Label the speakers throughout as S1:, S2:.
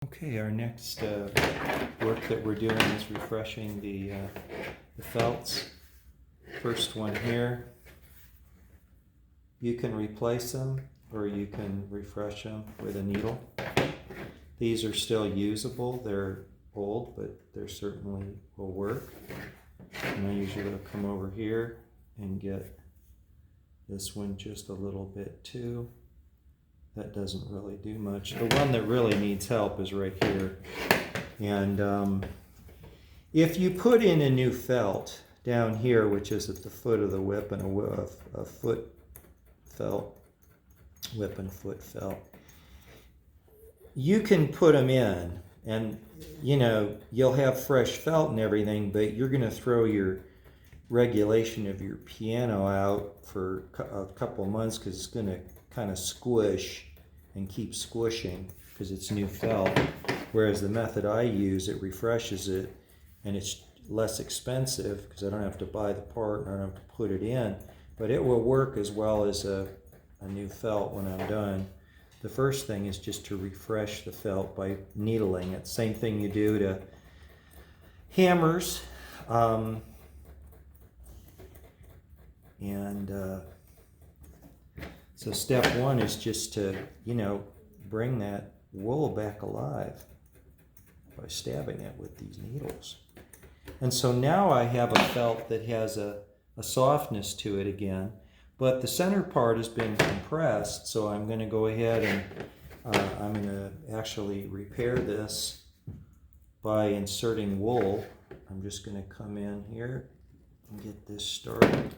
S1: Okay, our next work that we're doing is refreshing the felts. First one here. You can replace them or you can refresh them with a needle. These are still usable. They're old, but they certainly will work. And I usually will come over here and get this one just a little bit too. That doesn't really do much. The one that really needs help is right here. And if you put in a new felt down here, which is at the foot of the whip, and a foot felt, whip and foot felt, you can put them in and you know you'll have fresh felt and everything, but you're going to throw your regulation of your piano out for a couple of months because it's going to kind of squish and keep squishing because it's new felt. Whereas the method I use, it refreshes it and it's less expensive because I don't have to buy the part and I don't have to put it in, but it will work as well as a new felt when I'm done. The first thing is just to refresh the felt by needling it. Same thing you do to hammers. So step one is just to, bring that wool back alive by stabbing it with these needles. And so now I have a felt that has a softness to it again, but the center part has been compressed, so I'm going to go ahead and I'm going to actually repair this by inserting wool. I'm just going to come in here and get this started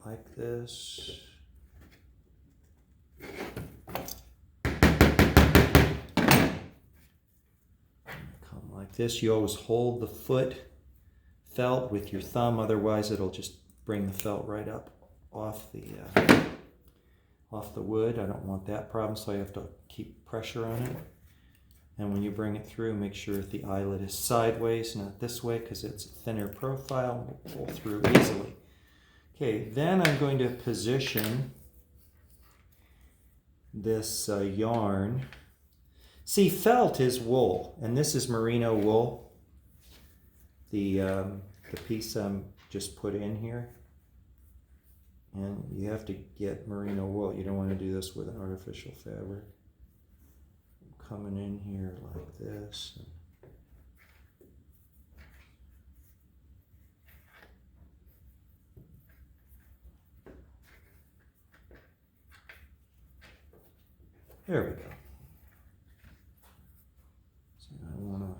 S1: like this. Come like this. You always hold the foot felt with your thumb, otherwise it'll just bring the felt right up off the wood. I don't want that problem, so I have to keep pressure on it. And when you bring it through, make sure that the eyelet is sideways, not this way, because it's a thinner profile. We'll pull through easily. Okay, then I'm going to position this yarn. See, felt is wool, and this is merino wool. The piece I'm just put in here. And you have to get merino wool. You don't want to do this with an artificial fabric. I'm coming in here like this. There we go. So I want to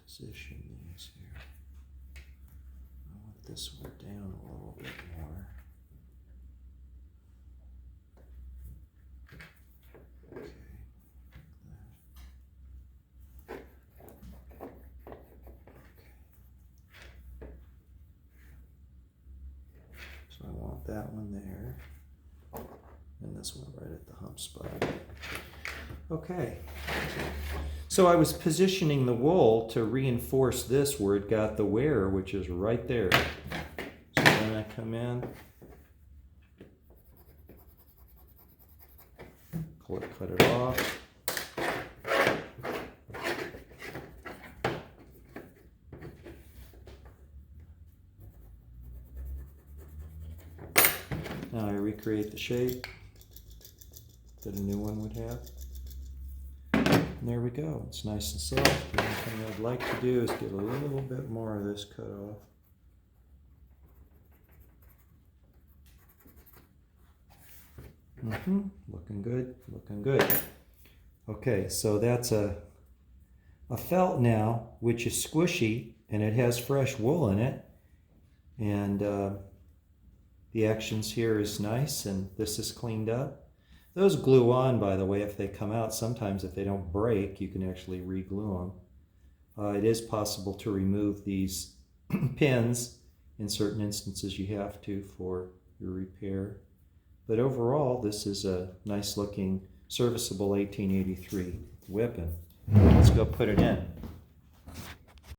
S1: position these here. I want this one down a little bit more. Okay. So I want that one there. And this one right at the hump spot. Okay. So I was positioning the wool to reinforce this where it got the wear, which is right there. So then I come in, cut it off. Now I recreate the shape that a new one would have. And there we go. It's nice and soft. The only thing I'd like to do is get a little bit more of this cut off. Looking good, looking good. Okay, so that's a felt now, which is squishy, and it has fresh wool in it. And the actions here is nice, and this is cleaned up. Those glue on, by the way, if they come out. Sometimes if they don't break, you can actually re-glue them. It is possible to remove these pins. In certain instances you have to for your repair. But overall, this is a nice looking, serviceable 1883 Wippen. Let's go put it in.